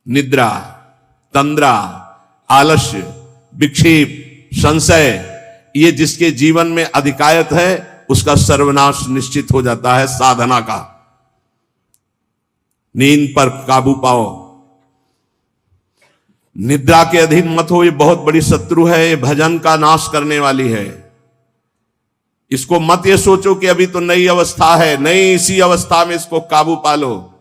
निद्रा, तंद्रा, आलस्य, विक्षेप, संशय, ये जिसके जीवन में अधिकायत है उसका सर्वनाश निश्चित हो जाता है। साधना का नींद पर काबू पाओ, निद्रा के अधीन मत हो, ये बहुत बड़ी शत्रु है, ये भजन का नाश करने वाली है। इसको मत ये सोचो कि अभी तो नई अवस्था है, नहीं, इसी अवस्था में इसको काबू पालो,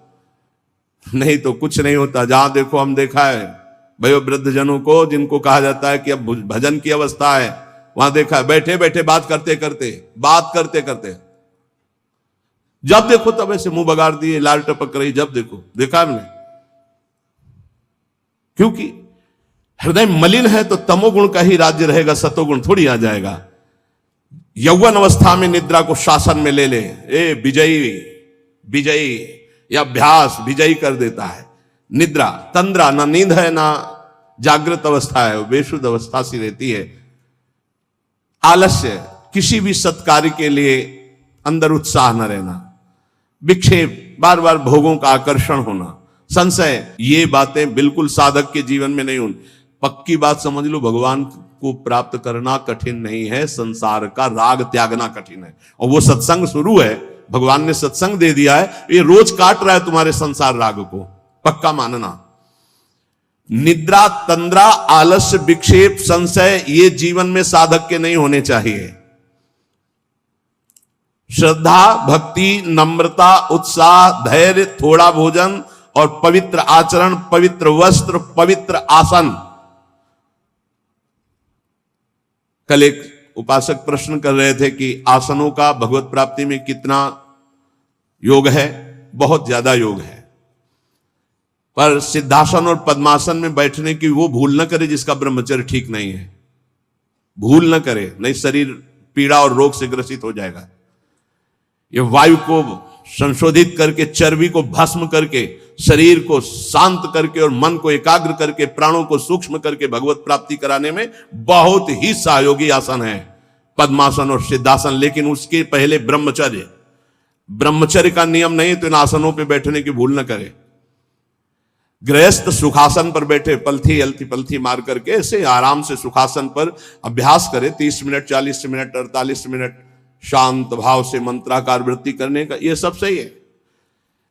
नहीं तो कुछ नहीं होता। जहां देखो हम देखा है वयोवृद्ध जनों को, जिनको कहा जाता है कि अब भजन की अवस्था है, वहां देखा है बैठे बैठे बात करते करते जब देखो तब ऐसे मुंह बगाड़ दिए, लाल टपक रही, जब देखो, देखा हमने। क्योंकि हृदय मलिन है तो तमोगुण का ही राज्य रहेगा, सतोगुण थोड़ी आ जाएगा। यौवन अवस्था में निद्रा को शासन में ले ले, ए विजयी या अभ्यास विजयी कर देता है। निद्रा, तंद्रा, ना नींद है ना जागृत अवस्था है, बेशुद्ध अवस्था सी रहती है। आलस्य, किसी भी सत्कार्य के लिए अंदर उत्साह न रहना। विक्षेप, बार बार भोगों का आकर्षण होना। संशय, ये बातें बिल्कुल साधक के जीवन में नहीं होनी। पक्की बात समझ लो, भगवान को प्राप्त करना कठिन नहीं है, संसार का राग त्यागना कठिन है। और वो सत्संग शुरू है, भगवान ने सत्संग दे दिया है, ये रोज काट रहा है तुम्हारे संसार राग को, पक्का मानना। निद्रा, तंद्रा, आलस्य, विक्षेप, संशय, ये जीवन में साधक के नहीं होने चाहिए। श्रद्धा, भक्ति, नम्रता, उत्साह, धैर्य, थोड़ा भोजन और पवित्र आचरण, पवित्र वस्त्र, पवित्र आसन। कल एक उपासक प्रश्न कर रहे थे कि आसनों का भगवत प्राप्ति में कितना योग है। बहुत ज्यादा योग है, पर सिद्धासन और पद्मासन में बैठने की वो भूल न करे जिसका ब्रह्मचर्य ठीक नहीं है। भूल न करे, नहीं शरीर पीड़ा और रोग से ग्रसित हो जाएगा। ये वायु को संशोधित करके, चर्बी को भस्म करके, शरीर को शांत करके और मन को एकाग्र करके, प्राणों को सूक्ष्म करके भगवत प्राप्ति कराने में बहुत ही सहयोगी आसन है पद्मासन और सिद्धासन। लेकिन उसके पहले ब्रह्मचर्य का नियम नहीं, तो इन आसनों पे बैठने की भूल न करे। गृहस्थ सुखासन पर बैठे, पलथी अलथी पलथी मार करके ऐसे आराम से सुखासन पर अभ्यास करे, 30 मिनट, 40 मिनट, 48 मिनट शांत भाव से मंत्राकार वृत्ति करने का, ये सब सही है।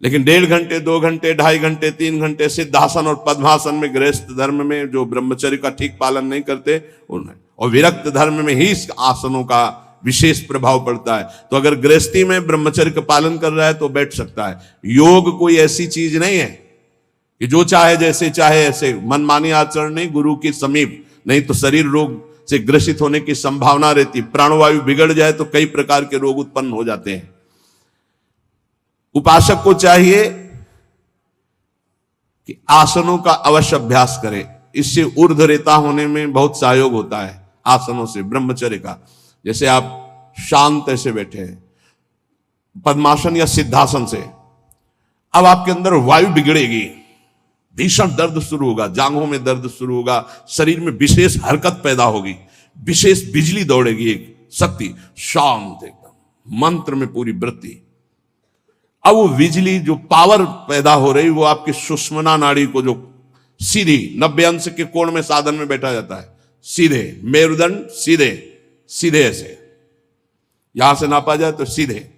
लेकिन 1.5 घंटे, 2 घंटे, 2.5 घंटे, 3 घंटे सिद्धासन और पद्मासन में, गृहस्थ धर्म में जो ब्रह्मचर्य का ठीक पालन नहीं करते उन्हें, और विरक्त धर्म में ही इस आसनों का विशेष प्रभाव पड़ता है। तो अगर गृहस्थी में ब्रह्मचर्य का पालन कर रहा है तो बैठ सकता है। योग कोई ऐसी चीज नहीं है कि जो चाहे जैसे चाहे ऐसे मनमानी आचरण नहीं, गुरु के समीप, नहीं तो शरीर रोग से ग्रसित होने की संभावना रहती। प्राणवायु बिगड़ जाए तो कई प्रकार के रोग उत्पन्न हो जाते हैं। उपासक को चाहिए कि आसनों का अवश्य अभ्यास करे, इससे ऊर्ध्वरेता होने में बहुत सहयोग होता है आसनों से, ब्रह्मचर्य का। जैसे आप शांत ऐसे बैठे हैं पद्मासन या सिद्धासन से, अब आपके अंदर वायु बिगड़ेगी, भीषण दर्द शुरू होगा, जांघों में दर्द शुरू होगा, शरीर में विशेष हरकत पैदा होगी, विशेष बिजली दौड़ेगी, एक शक्ति, शांत एकदम, मंत्र में पूरी वृत्ति। अब वो बिजली जो पावर पैदा हो रही, वो आपकी सुषुम्ना नाड़ी को, जो सीधी 90 अंश के कोण में साधन में बैठा जाता है, सीधे मेरुदंड, सीधे ऐसे, यहां से नापा जाए तो सीधे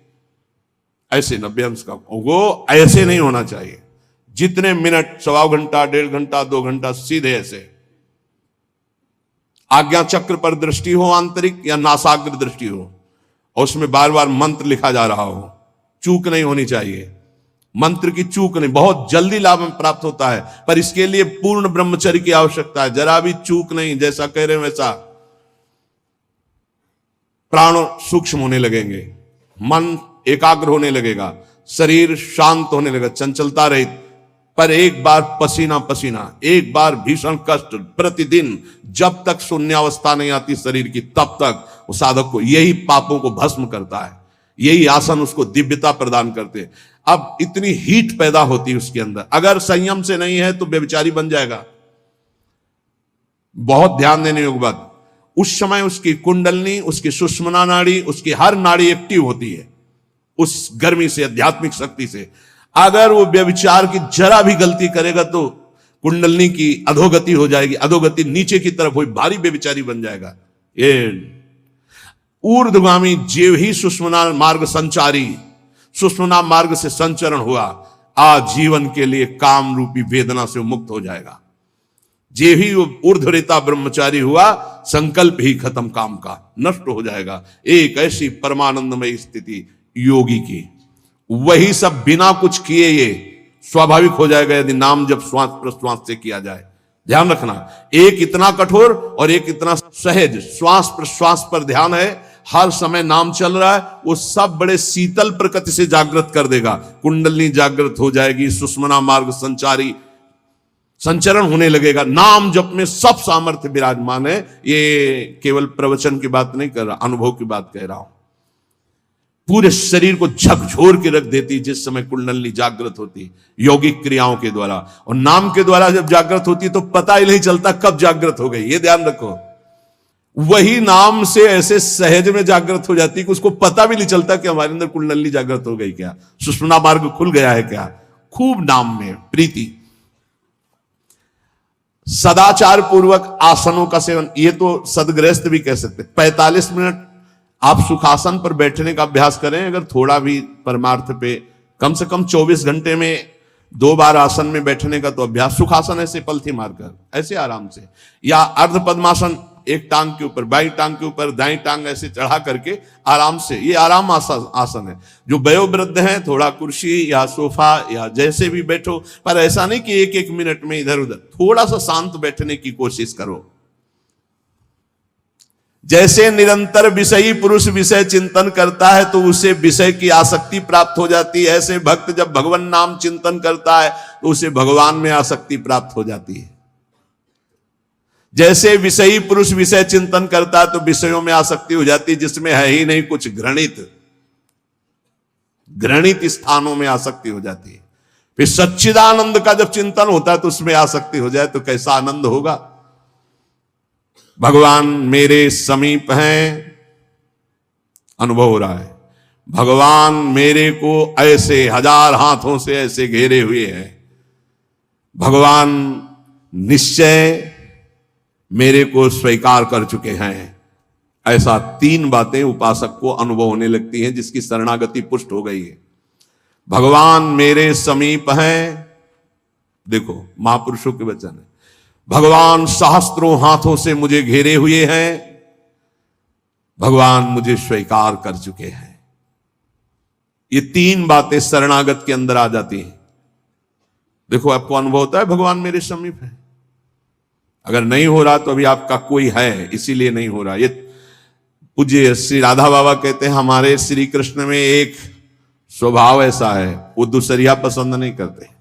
ऐसे 90 अंश का, वो ऐसे नहीं होना चाहिए। जितने मिनट, 1.25 घंटा, 1.5 घंटा, 2 घंटा, सीधे ऐसे। आज्ञा चक्र पर दृष्टि हो आंतरिक या नासाग्र दृष्टि हो, और उसमें बार बार मंत्र लिखा जा रहा हो, चूक नहीं होनी चाहिए। मंत्र की चूक नहीं, बहुत जल्दी लाभ प्राप्त होता है, पर इसके लिए पूर्ण ब्रह्मचर्य की आवश्यकता है। जरा भी चूक नहीं, जैसा कह रहे हैं वैसा। प्राण सूक्ष्म होने लगेंगे, मन एकाग्र होने लगेगा, शरीर शांत होने लगेगा, चंचलता रहित। पर एक बार पसीना पसीना, एक बार भीषण कष्ट प्रतिदिन, जब तक शून्यावस्था नहीं आती शरीर की, तब तक वो साधक को यही पापों को भस्म करता है। यही आसन उसको दिव्यता प्रदान करते हैं। अब इतनी हीट पैदा होती है उसके अंदर, अगर संयम से नहीं है तो व्यभिचारी बन जाएगा। बहुत ध्यान देने योग्य बात, उस समय उसकी कुंडलनी, उसकी सुषुम्ना नाड़ी, उसकी हर नाड़ी एक्टिव होती है उस गर्मी से, आध्यात्मिक शक्ति से। अगर वो व्यभिचार की जरा भी गलती करेगा तो कुंडलनी की अधोगति हो जाएगी, अधोगति नीचे की तरफ हुई, भारी बेविचारी बन जाएगा। ये ऊर्ध्वगामी जीव ही सुषुम्ना मार्ग संचारी, सुषुम्ना मार्ग से संचरण हुआ, आज जीवन के लिए काम रूपी वेदना से मुक्त हो जाएगा। जे ही ऊर्ध्वरेता ब्रह्मचारी हुआ, संकल्प ही खत्म काम का, नष्ट हो जाएगा। एक ऐसी परमानंदमय स्थिति योगी की, वही सब बिना कुछ किए ये स्वाभाविक हो जाएगा यदि नाम जब श्वास प्रश्वास से किया जाए। ध्यान रखना, एक इतना कठोर और एक इतना सहज, श्वास प्रश्वास पर ध्यान है, हर समय नाम चल रहा है, वो सब बड़े शीतल प्रकृति से जागृत कर देगा। कुंडलनी जागृत हो जाएगी, सुषुम्ना मार्ग संचारी संचरण होने लगेगा। नाम जप में सब सामर्थ्य विराजमान है। ये केवल प्रवचन की बात नहीं कर रहा, अनुभव की बात कह रहा हूं। पूरे शरीर को झकझोर के रख देती जिस समय कुंडलनी जागृत होती यौगिक क्रियाओं के द्वारा, और नाम के द्वारा जब जागृत होती तो पता ही नहीं चलता कब जागृत हो गई। ये ध्यान रखो, वही नाम से ऐसे सहज में जागृत हो जाती कि उसको पता भी नहीं चलता कि हमारे अंदर कुंडलनी जागृत हो गई, क्या सुषुम्ना मार्ग खुल गया है क्या। खूब नाम में प्रीति, सदाचार पूर्वक आसनों का सेवन, ये तो सदगृहस्थ भी कह सकते। 45 मिनट आप सुखासन पर बैठने का अभ्यास करें, अगर थोड़ा भी परमार्थ पे, कम से कम 24 घंटे में 2 बार आसन में बैठने का तो अभ्यास। सुखासन ऐसे पलथी मारकर ऐसे आराम से, या अर्ध पद्मासन, एक टांग के ऊपर, बाई टांग के ऊपर दाई टांग ऐसे चढ़ा करके आराम से, ये आराम आसन है। जो वयोवृद्ध हैं थोड़ा कुर्सी या सोफा या जैसे भी बैठो, पर ऐसा नहीं कि एक एक मिनट में इधर उधर, थोड़ा सा शांत बैठने की कोशिश करो। जैसे निरंतर विषयी पुरुष विषय चिंतन करता है तो उसे विषय की आसक्ति प्राप्त हो जाती है, ऐसे भक्त जब भगवान नाम चिंतन करता है तो उसे भगवान में आसक्ति प्राप्त हो जाती है। जैसे विषयी पुरुष विषय चिंतन करता है तो विषयों में आसक्ति हो जाती है जिसमें है ही नहीं कुछ, घृणित स्थानों में आसक्ति हो जाती है। फिर सच्चिदानंद का जब चिंतन होता है तो उसमें आसक्ति हो जाए तो कैसा आनंद होगा। भगवान मेरे समीप हैं, अनुभव हो रहा है, भगवान मेरे को ऐसे 1000 हाथों से ऐसे घेरे हुए हैं, भगवान निश्चय मेरे को स्वीकार कर चुके हैं। ऐसा 3 बातें उपासक को अनुभव होने लगती हैं जिसकी शरणागति पुष्ट हो गई है। भगवान मेरे समीप हैं, देखो महापुरुषों के वचन है, भगवान सहस्त्रों हाथों से मुझे घेरे हुए हैं, भगवान मुझे स्वीकार कर चुके हैं। ये 3 बातें शरणागत के अंदर आ जाती हैं। देखो आपको अनुभव होता है भगवान मेरे समीप है। अगर नहीं हो रहा तो अभी आपका कोई है, इसीलिए नहीं हो रहा। ये पूज्य श्री राधा बाबा कहते हैं हमारे श्री कृष्ण में एक स्वभाव ऐसा है, वो दूसरिया पसंद नहीं करते,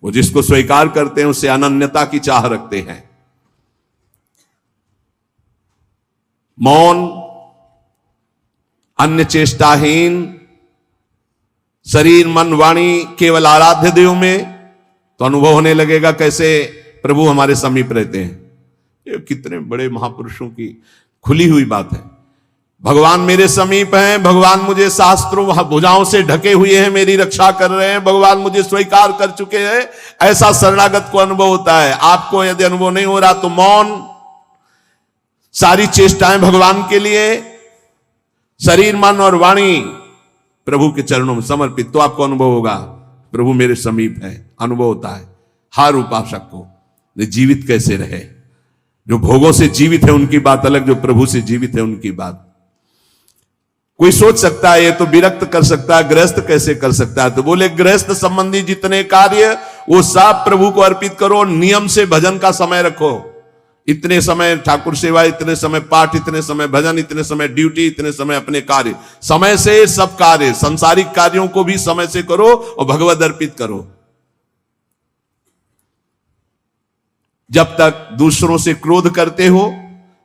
वो जिसको स्वीकार करते हैं उससे अनन्यता की चाह रखते हैं। मौन, अन्य चेष्टाहीन, शरीर मन वाणी केवल आराध्य देव में, तो अनुभव होने लगेगा कैसे प्रभु हमारे समीप रहते हैं। ये कितने बड़े महापुरुषों की खुली हुई बात है। भगवान मेरे समीप हैं, भगवान मुझे शास्त्रों भुजाओं से ढके हुए हैं, मेरी रक्षा कर रहे हैं, भगवान मुझे स्वीकार कर चुके हैं, ऐसा शरणागत को अनुभव होता है। आपको यदि अनुभव नहीं हो रहा तो मौन, सारी चेष्टाएं भगवान के लिए, शरीर मन और वाणी प्रभु के चरणों में समर्पित, तो आपको अनुभव होगा प्रभु मेरे समीप है। अनुभव होता है हर उपासक को। जीवित कैसे रहे, जो भोगों से जीवित है उनकी बात अलग, जो प्रभु से जीवित है उनकी बात। कोई सोच सकता है ये तो विरक्त कर सकता है, गृहस्थ कैसे कर सकता है, तो बोले गृहस्थ संबंधी जितने कार्य वो सब प्रभु को अर्पित करो, नियम से भजन का समय रखो। इतने समय ठाकुर सेवा, इतने समय पाठ, इतने समय भजन, इतने समय ड्यूटी, इतने समय अपने कार्य, समय से सब कार्य, सांसारिक कार्यों को भी समय से करो और भगवद अर्पित करो। जब तक दूसरों से क्रोध करते हो,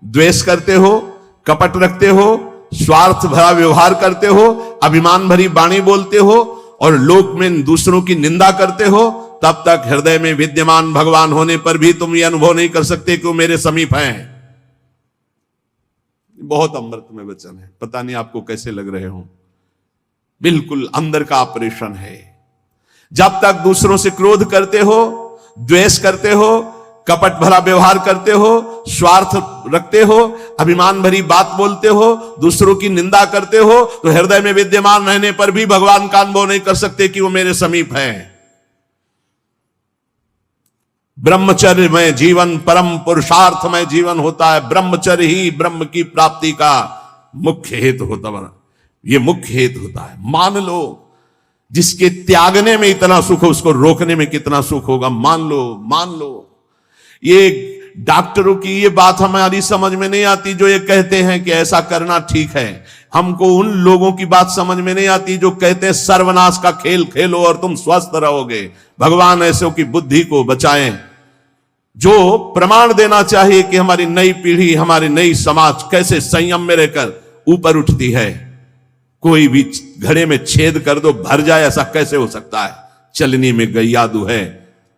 द्वेष करते हो, कपट रखते हो, स्वार्थ भरा व्यवहार करते हो, अभिमान भरी वाणी बोलते हो और लोक में दूसरों की निंदा करते हो, तब तक हृदय में विद्यमान भगवान होने पर भी तुम ये अनुभव नहीं कर सकते कि वो मेरे समीप हैं। बहुत अमृत में वचन है, पता नहीं आपको कैसे लग रहे हो। बिल्कुल अंदर का ऑपरेशन है। जब तक दूसरों से क्रोध करते हो, द्वेष करते हो, कपट भरा व्यवहार करते हो, स्वार्थ रखते हो, अभिमान भरी बात बोलते हो, दूसरों की निंदा करते हो, तो हृदय में विद्यमान रहने पर भी भगवान का अनुभव नहीं कर सकते कि वो मेरे समीप है। ब्रह्मचर्य में जीवन परम पुरुषार्थमय जीवन होता है। ब्रह्मचर्य ही ब्रह्म की प्राप्ति का मुख्य हेतु होता है। ये मुख्य हेतु होता है। मान लो जिसके त्यागने में इतना सुख हो, उसको रोकने में कितना सुख होगा। मान लो ये डॉक्टरों की ये बात हमारी समझ में नहीं आती जो ये कहते हैं कि ऐसा करना ठीक है। हमको उन लोगों की बात समझ में नहीं आती जो कहते हैं सर्वनाश का खेल खेलो और तुम स्वस्थ रहोगे। भगवान ऐसों की बुद्धि को बचाएं। जो प्रमाण देना चाहिए कि हमारी नई पीढ़ी, हमारी नई समाज कैसे संयम में रहकर ऊपर उठती है। कोई भी घड़े में छेद कर दो भर जाए, ऐसा कैसे हो सकता है। चलनी में गैया दुहे,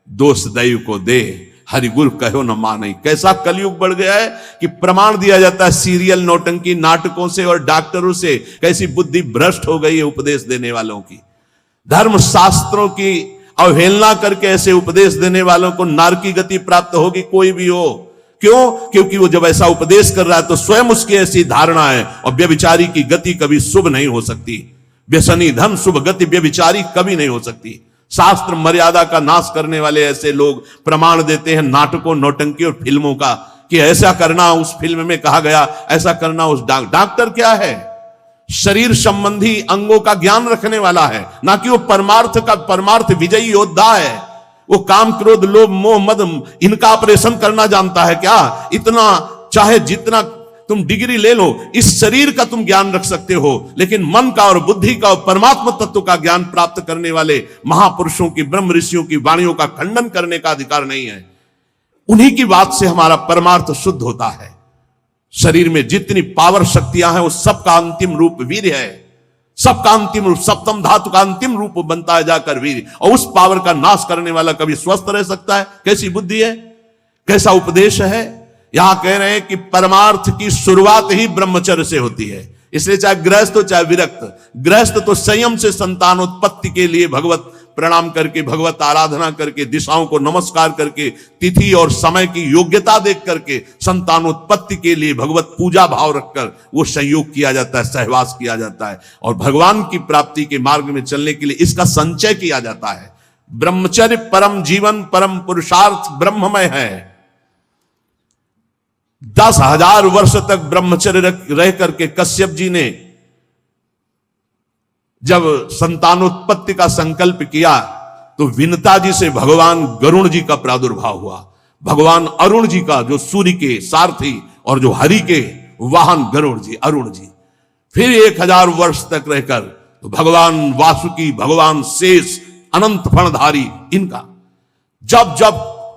दोष दैव को दे, हरि गुरु कहो न माने। कैसा कलयुग बढ़ गया है कि प्रमाण दिया जाता है सीरियल नौटंकी नाटकों से और डॉक्टरों से। कैसी बुद्धि भ्रष्ट हो गई है उपदेश देने वालों की। धर्म शास्त्रों की अवहेलना करके ऐसे उपदेश देने वालों को नरक की गति प्राप्त होगी, कोई भी हो। क्यों? क्योंकि वो जब ऐसा उपदेश कर रहा है तो स्वयं उसकी ऐसी धारणा है। और व्यभिचारी की गति कभी शुभ नहीं हो सकती। व्यसनी धन शुभ गति व्यभिचारी कभी नहीं हो सकती। शास्त्र मर्यादा का नाश करने वाले ऐसे लोग प्रमाण देते हैं नाटकों, नौटंकी और फिल्मों का कि ऐसा करना उस फिल्म में कहा गया, ऐसा करना उस डॉक्टर क्या है? शरीर संबंधी अंगों का ज्ञान रखने वाला है, ना कि वो परमार्थ विजयी योद्धा है। वो काम, क्रोध, लोभ, मोह, मद इनका ऑपरेशन करना जानता है क्या? इतना चाहे जितना तुम डिग्री ले लो, इस शरीर का तुम ज्ञान रख सकते हो, लेकिन मन का और बुद्धि का और परमात्मा तत्व का ज्ञान प्राप्त करने वाले महापुरुषों की, ब्रह्म ऋषियों की वाणियों का खंडन करने का अधिकार नहीं है। उन्हीं की बात से हमारा परमार्थ शुद्ध होता है। शरीर में जितनी पावर शक्तियां हैं वो सबका अंतिम रूप वीर है। सबका अंतिम रूप, सप्तम धातु का अंतिम रूप बनता है जाकर वीर। और उस पावर का नाश करने वाला कभी स्वस्थ रह सकता है? कैसी बुद्धि है, कैसा उपदेश है। यहां कह रहे हैं कि परमार्थ की शुरुआत ही ब्रह्मचर्य से होती है। इसलिए चाहे गृहस्थ हो चाहे विरक्त, गृहस्थ तो संयम से संतानोत्पत्ति के लिए भगवत प्रणाम करके, भगवत आराधना करके, दिशाओं को नमस्कार करके, तिथि और समय की योग्यता देख करके संतानोत्पत्ति के लिए भगवत पूजा भाव रखकर वो संयोग किया जाता है, सहवास किया जाता है। और भगवान की प्राप्ति के मार्ग में चलने के लिए इसका संचय किया जाता है। ब्रह्मचर्य परम जीवन, परम पुरुषार्थ ब्रह्ममय है। 10,000 वर्ष तक ब्रह्मचर्य रह करके कश्यप जी ने जब संतानोत्पत्ति का संकल्प किया तो विनता जी से भगवान गरुण जी का प्रादुर्भाव हुआ। भगवान अरुण जी का, जो सूर्य के सारथी और जो हरि के वाहन गरुण जी, अरुण जी। फिर 1000 वर्ष तक रहकर तो भगवान वासुकी, भगवान शेष, अनंत फणधारी, इनका जब जब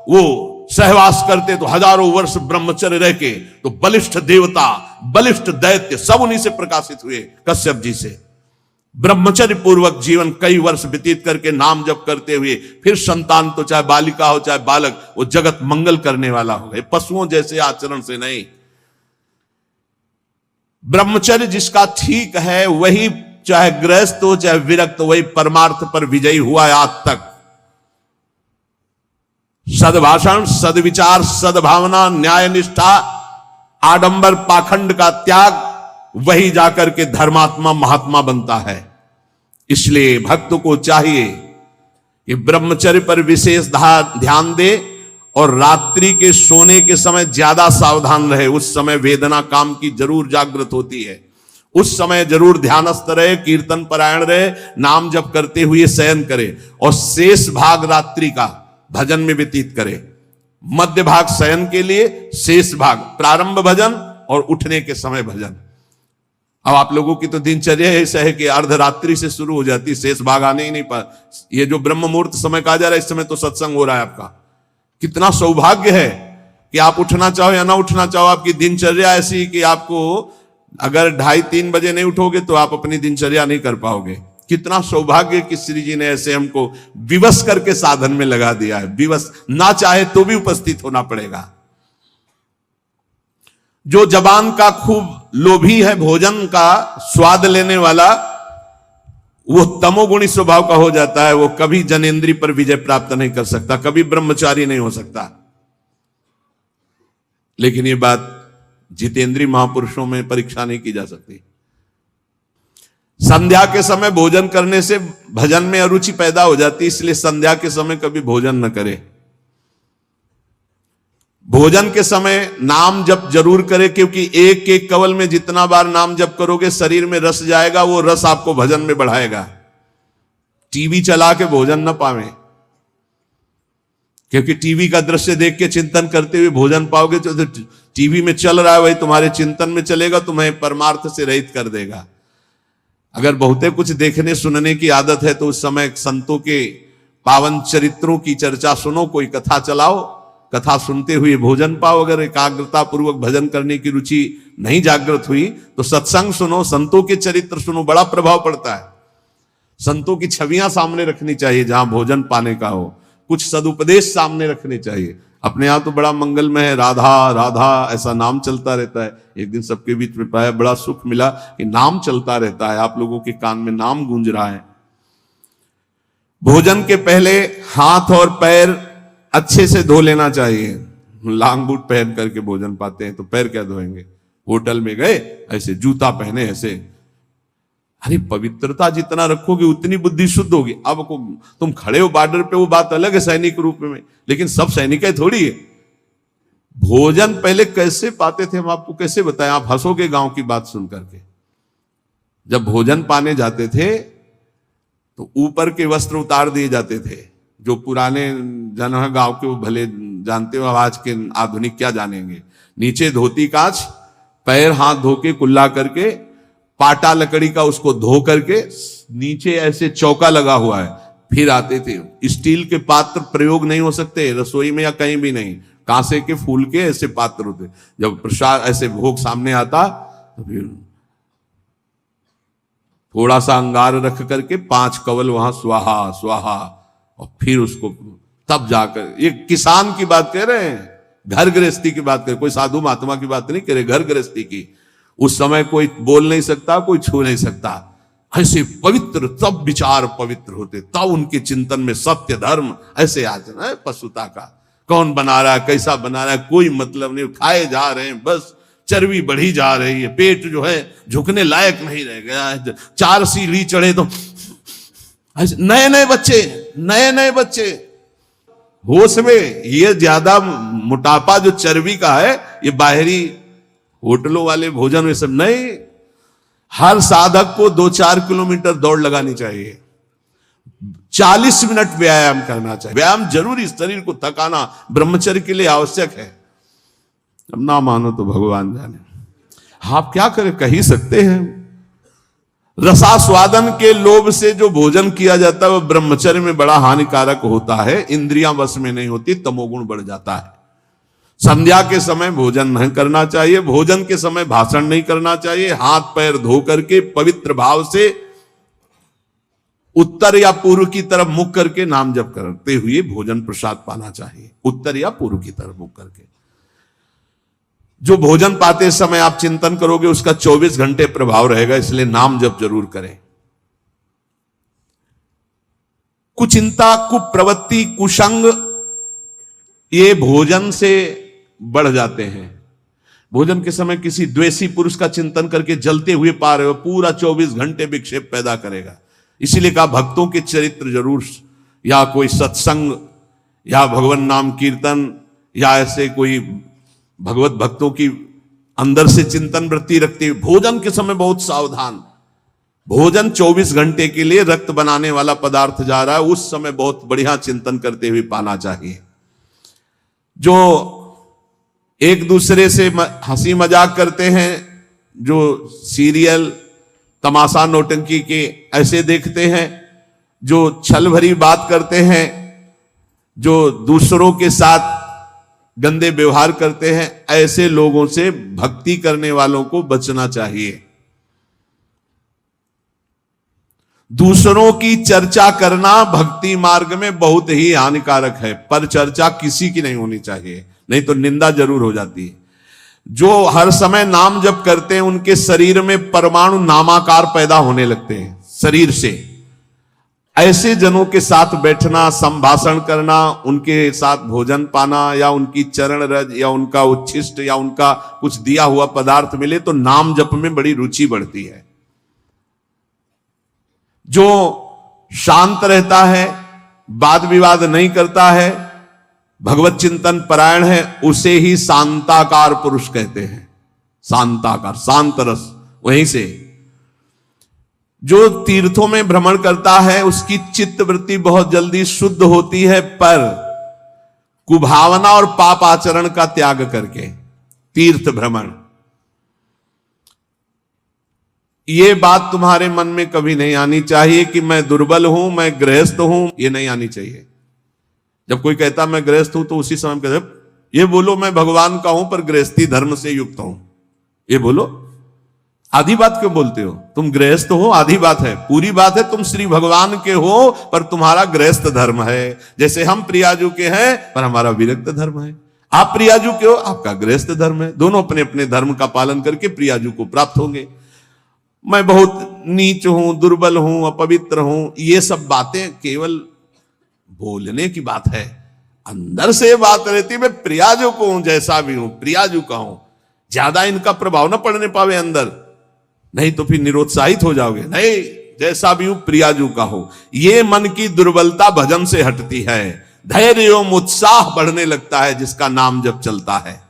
वो सहवास करते तो हजारों वर्ष ब्रह्मचर्य रह के तो बलिष्ठ देवता, बलिष्ठ दैत्य सब उन्हीं से प्रकाशित हुए, कश्यप जी से। ब्रह्मचर्य पूर्वक जीवन कई वर्ष व्यतीत करके नाम जप करते हुए फिर संतान, तो चाहे बालिका हो चाहे बालक, वो जगत मंगल करने वाला हो गए, पशुओं जैसे आचरण से नहीं। ब्रह्मचर्य जिसका ठीक है वही, चाहे गृहस्थ हो चाहे विरक्त, वही परमार्थ पर विजयी हुआ है आज तक। सद्भाषण, सद्विचार, सद्भावना, न्याय निष्ठा, आडंबर पाखंड का त्याग, वही जाकर के धर्मात्मा महात्मा बनता है। इसलिए भक्त को चाहिए कि ब्रह्मचर्य पर विशेष ध्यान दे और रात्रि के सोने के समय ज्यादा सावधान रहे। उस समय वेदना काम की जरूर जागृत होती है। उस समय जरूर ध्यानस्थ रहे, कीर्तन परायण रहे, नाम जप करते हुए शयन करे और शेष भाग रात्रि का भजन में व्यतीत करे। मध्य भाग शयन के लिए, शेष भाग प्रारंभ भजन और उठने के समय भजन। अब आप लोगों की तो दिनचर्या ऐसा है कि अर्धरात्रि से शुरू हो जाती, शेष भाग आने ही नहीं पा। ये जो ब्रह्म मुहूर्त समय कहा जा रहा है, इस समय तो सत्संग हो रहा है आपका। कितना सौभाग्य है कि आप उठना चाहो या ना उठना चाहो, आपकी दिनचर्या ऐसी कि आपको अगर 2:30-3 बजे नहीं उठोगे तो आप अपनी दिनचर्या नहीं कर पाओगे। कितना सौभाग्य कि श्री जी ने ऐसे हमको विवश करके साधन में लगा दिया है। विवश ना चाहे तो भी उपस्थित होना पड़ेगा। जो जबान का खूब लोभी है, भोजन का स्वाद लेने वाला, वो तमोगुणी स्वभाव का हो जाता है, वो कभी जनेंद्री पर विजय प्राप्त नहीं कर सकता, कभी ब्रह्मचारी नहीं हो सकता। लेकिन ये बात जितेंद्रीय महापुरुषों में परीक्षा नहीं की जा सकती। संध्या के समय भोजन करने से भजन में अरुचि पैदा हो जाती, इसलिए संध्या के समय कभी भोजन न करे। भोजन के समय नाम जप जरूर करे, क्योंकि एक एक कवल में जितना बार नाम जप करोगे शरीर में रस जाएगा, वो रस आपको भजन में बढ़ाएगा। टीवी चला के भोजन न पावे, क्योंकि टीवी का दृश्य देख के चिंतन करते हुए भोजन पाओगे तो टीवी में चल रहा है वही तुम्हारे चिंतन में चलेगा, तुम्हें परमार्थ से रहित कर देगा। अगर बहुते कुछ देखने सुनने की आदत है तो उस समय संतों के पावन चरित्रों की चर्चा सुनो, कोई कथा चलाओ, कथा सुनते हुए भोजन पाओ। अगर एकाग्रता पूर्वक भजन करने की रुचि नहीं जागृत हुई तो सत्संग सुनो, संतों के चरित्र सुनो, बड़ा प्रभाव पड़ता है। संतों की छवियां सामने रखनी चाहिए जहां भोजन पाने का हो, कुछ सदुपदेश सामने रखने चाहिए। अपने यहां तो बड़ा मंगलमय है, राधा राधा ऐसा नाम चलता रहता है। एक दिन सबके बीच में पाया, बड़ा सुख मिला कि नाम चलता रहता है, आप लोगों के कान में नाम गूंज रहा है। भोजन के पहले हाथ और पैर अच्छे से धो लेना चाहिए। लांग बूट पहन करके भोजन पाते हैं तो पैर क्या धोएंगे? होटल में गए ऐसे जूता पहने ऐसे, अरे पवित्रता जितना रखोगे उतनी बुद्धि शुद्ध होगी। अब तुम खड़े हो बॉर्डर पे, वो बात अलग है सैनिक रूप में, लेकिन सब सैनिक है थोड़ी है। भोजन पहले कैसे पाते थे हम आपको कैसे बताएं, आप हंसोगे गांव की बात सुन करके। जब भोजन पाने जाते थे तो ऊपर के वस्त्र उतार दिए जाते थे। जो पुराने जन है गांव के वो भले जानते हो, आज के आधुनिक क्या जानेंगे। नीचे धोती कांच, पैर हाथ धो के कुल्ला करके, पाटा लकड़ी का उसको धो करके, नीचे ऐसे चौका लगा हुआ है, फिर आते थे। स्टील के पात्र प्रयोग नहीं हो सकते रसोई में या कहीं भी नहीं, कांसे के फूल के ऐसे पात्र होते। जब प्रसाद ऐसे भोग सामने आता तो फिर थोड़ा सा अंगार रख करके 5 कवल वहां स्वाहा स्वाहा, और फिर उसको तब जाकर, ये किसान की बात कह रहे हैं, घर गृहस्थी की बात कर, कोई साधु महात्मा की बात नहीं कह रहे, घर गृहस्थी की। उस समय कोई बोल नहीं सकता, कोई छू नहीं सकता। ऐसे पवित्र, तब विचार पवित्र होते, तब उनके चिंतन में सत्य धर्म ऐसे आ जाना। पशुता का कौन बना रहा है, कैसा बना रहा है, कोई मतलब नहीं, खाए जा रहे हैं, बस चर्बी बढ़ी जा रही है, पेट जो है झुकने लायक नहीं रह गया है। 4 सीढ़ी चढ़े तो नए नए बच्चे होश में। ये ज्यादा मोटापा जो चर्बी का है, ये बाहरी होटलों वाले भोजन में सब नहीं। हर साधक को 2-4 किलोमीटर दौड़ लगानी चाहिए, 40 मिनट व्यायाम करना चाहिए। व्यायाम जरूरी, शरीर को थकाना ब्रह्मचर्य के लिए आवश्यक है। अब ना मानो तो भगवान जाने। आप क्या करें, कह ही सकते हैं। रसास्वादन के लोभ से जो भोजन किया जाता है वह ब्रह्मचर्य में बड़ा हानिकारक होता है। इंद्रियां वश में नहीं होती, तमोगुण बढ़ जाता है। संध्या के समय भोजन नहीं करना चाहिए, भोजन के समय भाषण नहीं करना चाहिए। हाथ पैर धो करके पवित्र भाव से उत्तर या पूर्व की तरफ मुख करके नाम जप करते हुए भोजन प्रसाद पाना चाहिए। उत्तर या पूर्व की तरफ मुख करके जो भोजन पाते समय आप चिंतन करोगे उसका 24 घंटे प्रभाव रहेगा, इसलिए नाम जप जरूर करें। कुचिंता, कुप्रवृत्ति, कुसंग ये भोजन से बढ़ जाते हैं। भोजन के समय किसी द्वेषी पुरुष का चिंतन करके जलते हुए पा रहे हो, पूरा 24 घंटे विक्षेप पैदा करेगा। इसीलिए कहा भक्तों के चरित्र जरूर, या कोई सत्संग या भगवान नाम कीर्तन या ऐसे कोई भगवत भक्तों की अंदर से चिंतन वृत्ति रखते हुए भोजन के समय बहुत सावधान। भोजन 24 घंटे के लिए रक्त बनाने वाला पदार्थ जा रहा है, उस समय बहुत बढ़िया चिंतन करते हुए पाना चाहिए। जो एक दूसरे से हंसी मजाक करते हैं, जो सीरियल तमाशा नौटंकी के ऐसे देखते हैं, जो छल भरी बात करते हैं, जो दूसरों के साथ गंदे व्यवहार करते हैं, ऐसे लोगों से भक्ति करने वालों को बचना चाहिए। दूसरों की चर्चा करना भक्ति मार्ग में बहुत ही हानिकारक है, पर चर्चा किसी की नहीं होनी चाहिए, नहीं तो निंदा जरूर हो जाती है। जो हर समय नाम जप करते हैं उनके शरीर में परमाणु नामाकार पैदा होने लगते हैं शरीर से। ऐसे जनों के साथ बैठना, संभाषण करना, उनके साथ भोजन पाना, या उनकी चरण रज या उनका उच्छिष्ट या उनका कुछ दिया हुआ पदार्थ मिले तो नाम जप में बड़ी रुचि बढ़ती है। जो शांत रहता है, वाद विवाद नहीं करता है, भगवत चिंतन परायण है, उसे ही शांताकार पुरुष कहते हैं। शांताकार, शांत रस। वहीं से जो तीर्थों में भ्रमण करता है उसकी चित्त वृत्ति बहुत जल्दी शुद्ध होती है, पर कुभावना और पाप आचरण का त्याग करके तीर्थ भ्रमण, ये बात तुम्हारे मन में कभी नहीं आनी चाहिए कि मैं दुर्बल हूं, मैं गृहस्थ हूं, ये नहीं आनी चाहिए। जब कोई कहता मैं गृहस्थ हूं तो उसी समय कहते ये बोलो मैं भगवान का हूं पर गृहस्थी धर्म से युक्त हूं, ये बोलो। आधी बात क्यों बोलते हो? तुम गृहस्थ हो, आधी बात है। पूरी बात है तुम श्री भगवान के हो पर तुम्हारा गृहस्थ धर्म है। जैसे हम प्रियाजू के हैं पर हमारा विरक्त धर्म है, आप प्रियाजू के हो, आपका गृहस्थ धर्म है। दोनों अपने अपने धर्म का पालन करके प्रियाजू को प्राप्त होंगे। मैं बहुत नीच हूं, दुर्बल हूं, अपवित्र हूं, ये सब बातें केवल बोलने की बात है। अंदर से बात रहती मैं प्रियाजू को हूं, जैसा भी हूं प्रियाजू का हूं। ज्यादा इनका प्रभाव न पड़ने पावे अंदर, नहीं तो फिर निरुत्साहित हो जाओगे। नहीं, जैसा भी हूं प्रियाजू का हो। ये मन की दुर्बलता भजन से हटती है, धैर्य एवं उत्साह बढ़ने लगता है जिसका नाम जब चलता है।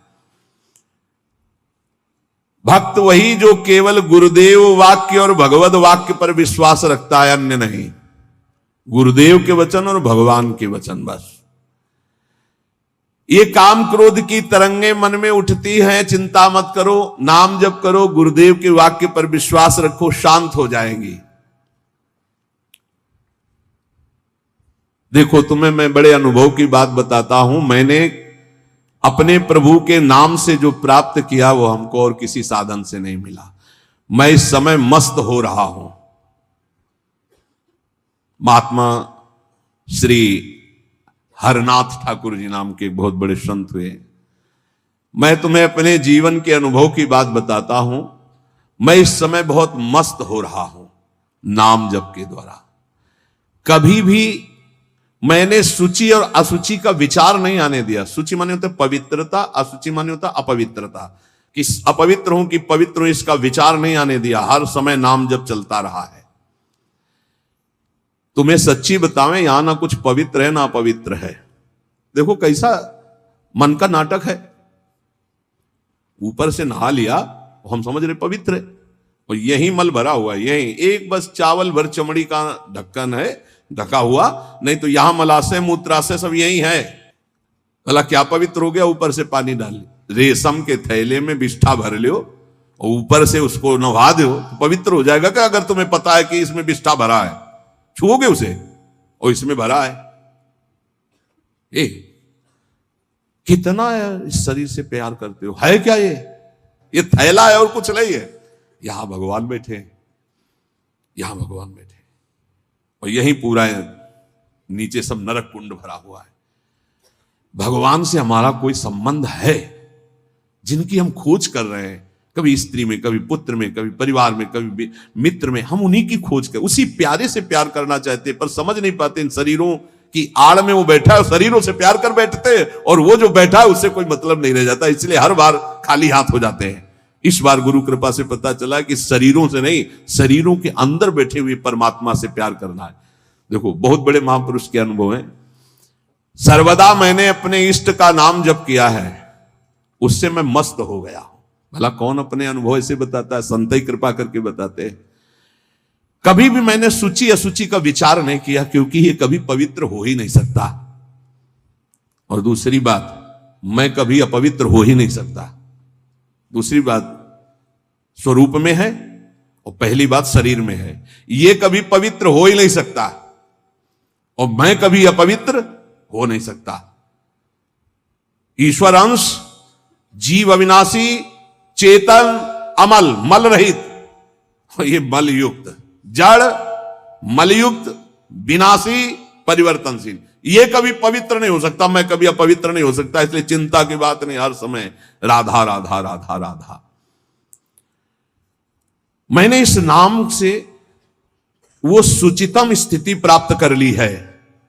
भक्त वही जो केवल गुरुदेव वाक्य और भगवत वाक्य पर विश्वास रखता है, अन्य नहीं। गुरुदेव के वचन और भगवान के वचन बस। ये काम क्रोध की तरंगे मन में उठती हैं, चिंता मत करो, नाम जप करो, गुरुदेव के वाक्य पर विश्वास रखो, शांत हो जाएंगी। देखो तुम्हें मैं बड़े अनुभव की बात बताता हूं। मैंने अपने प्रभु के नाम से जो प्राप्त किया वो हमको और किसी साधन से नहीं मिला। मैं इस समय मस्त हो रहा हूं। महात्मा श्री हरनाथ ठाकुर जी नाम के एक बहुत बड़े संत हुए। मैं तुम्हें अपने जीवन के अनुभव की बात बताता हूं। मैं इस समय बहुत मस्त हो रहा हूं नाम जप के द्वारा। कभी भी मैंने सूचि और असुचि का विचार नहीं आने दिया। सूचि माने होता पवित्रता, असुचि माने होता अपवित्रता, कि अपवित्र हूं कि पवित्र हूं इसका विचार नहीं आने दिया। हर समय नाम जप चलता रहा है। तुम्हें सच्ची बतावें, यहां ना कुछ पवित्र है ना अपवित्र है। देखो कैसा मन का नाटक है। ऊपर से नहा लिया, हम समझ रहे पवित्र है, और यही मल भरा हुआ है। यही एक बस चावल भर चमड़ी का ढक्कन है ढका हुआ, नहीं तो यहां मलाशय मूत्राशय सब यही है। भला क्या पवित्र हो गया? ऊपर से पानी डाल ली, रेशम के थैले में बिष्ठा भर लियो और ऊपर से उसको नहा दो तो पवित्र हो जाएगा क्या? अगर तुम्हें पता है कि इसमें बिष्ठा भरा है, छुओगे उसे और इसमें भरा है। कितना इस शरीर से प्यार करते हो? है क्या ये थैला है और कुछ नहीं है। यहां भगवान बैठे, यहां भगवान बैठे, और यही पूरा है, नीचे सब नरक कुंड भरा हुआ है। भगवान से हमारा कोई संबंध है? जिनकी हम खोज कर रहे हैं, कभी स्त्री में, कभी पुत्र में, कभी परिवार में, कभी मित्र में, हम उन्हीं की खोज कर उसी प्यारे से प्यार करना चाहते, पर समझ नहीं पाते इन शरीरों की आड़ में वो बैठा है, शरीरों से प्यार कर बैठते, और वो जो बैठा है उससे कोई मतलब नहीं रह जाता। इसलिए हर बार खाली हाथ हो जाते हैं। इस बार गुरु कृपा से पता चला कि शरीरों से नहीं, शरीरों के अंदर बैठे हुए परमात्मा से प्यार करना है। देखो बहुत बड़े महापुरुष के अनुभव हैं। सर्वदा मैंने अपने इष्ट का नाम जप किया है, उससे मैं मस्त हो गया हूं। भला कौन अपने अनुभव ऐसे बताता है? संत ही कृपा करके बताते हैं। कभी भी मैंने सूची असुचि का विचार नहीं किया, क्योंकि ये कभी पवित्र हो ही नहीं सकता। और दूसरी बात, मैं कभी अपवित्र हो ही नहीं सकता। दूसरी बात स्वरूप में है, और पहली बात शरीर में है। ये कभी पवित्र हो ही नहीं सकता, और मैं कभी अपवित्र हो नहीं सकता। ईश्वर अंश, जीव अविनाशी, चेतन, अमल, मल रहित, ये मल युक्त, जड़, मलयुक्त, विनाशी, परिवर्तनशील, ये कभी पवित्र नहीं हो सकता। मैं कभी अपवित्र नहीं हो सकता। इसलिए चिंता की बात नहीं, हर समय राधा राधा राधा राधा। मैंने इस नाम से वो सुचितम स्थिति प्राप्त कर ली है।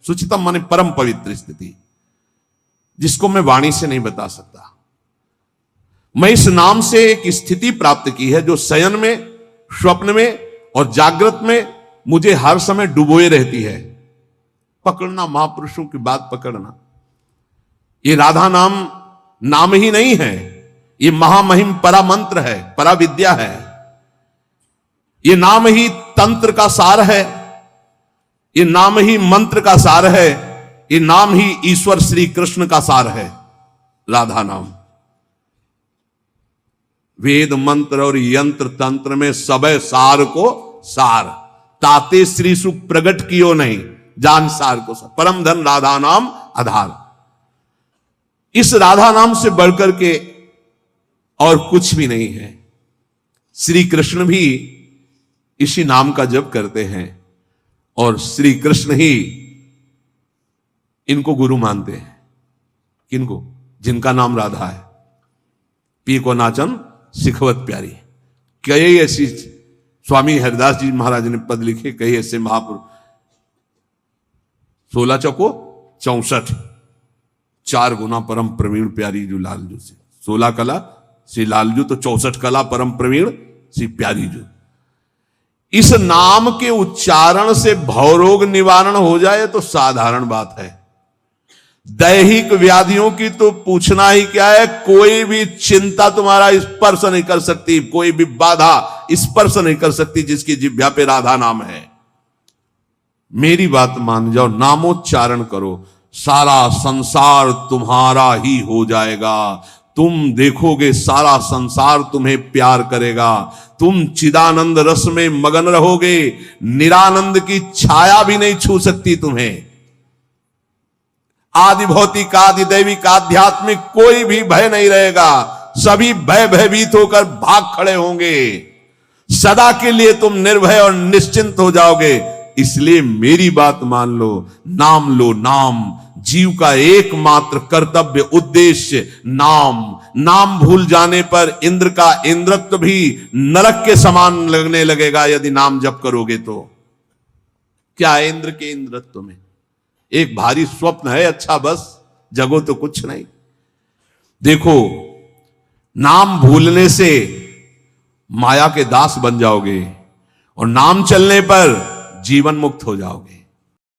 सुचितम माने परम पवित्र स्थिति, जिसको मैं वाणी से नहीं बता सकता। मैं इस नाम से एक स्थिति प्राप्त की है जो शयन में, स्वप्न में और जागृत में मुझे हर समय डुबोए रहती है। पकड़ना, महापुरुषों की बात पकड़ना। ये राधा नाम नाम ही नहीं है, ये महामहिम परा मंत्र है, परा विद्या है। ये नाम ही तंत्र का सार है, ये नाम ही मंत्र का सार है, ये नाम ही ईश्वर श्री कृष्ण का सार है। राधा नाम वेद मंत्र और यंत्र तंत्र में सब सार को सार, ताते श्री सुख प्रगट कियो नहीं, जान सार को सार। परम धन राधा नाम आधार। इस राधा नाम से बढ़कर के और कुछ भी नहीं है। श्री कृष्ण भी इसी नाम का जप करते हैं और श्री कृष्ण ही इनको गुरु मानते हैं। किनको? जिनका नाम राधा है। पी को नाचन सिखवत प्यारी। कई ऐसी, स्वामी हरिदास जी महाराज ने पद लिखे, कई ऐसे महापुरुष। 16 चौको 64, 4 गुना परम प्रवीण प्यारी जो लालजू से। 16 कला श्री लालजू, तो 64 कला परम प्रवीण श्री प्यारी जो। इस नाम के उच्चारण से भवरोग निवारण हो जाए तो साधारण बात है। दैहिक व्याधियों की तो पूछना ही क्या है। कोई भी चिंता तुम्हारा स्पर्श नहीं कर सकती, कोई भी बाधा स्पर्श नहीं कर सकती जिसकी जिह्वा पे राधा नाम है। मेरी बात मान जाओ, नामोच्चारण करो, सारा संसार तुम्हारा ही हो जाएगा। तुम देखोगे सारा संसार तुम्हें प्यार करेगा। तुम चिदानंद रस में मगन रहोगे, निरानंद की छाया भी नहीं छू सकती तुम्हें। आदि भौतिक, आदि दैविक, आध्यात्मिक कोई भी भय नहीं रहेगा। सभी भयभीत होकर भाग खड़े होंगे। सदा के लिए तुम निर्भय और निश्चिंत हो जाओगे। इसलिए मेरी बात मान लो, नाम लो। नाम जीव का एकमात्र कर्तव्य उद्देश्य नाम। नाम भूल जाने पर इंद्र का इंद्रत्व भी नरक के समान लगने लगेगा यदि नाम जप करोगे तो। क्या है इंद्र के इंद्रत्व में? एक भारी स्वप्न है, अच्छा बस, जगो तो कुछ नहीं। देखो, नाम भूलने से माया के दास बन जाओगे और नाम चलने पर जीवन मुक्त हो जाओगे।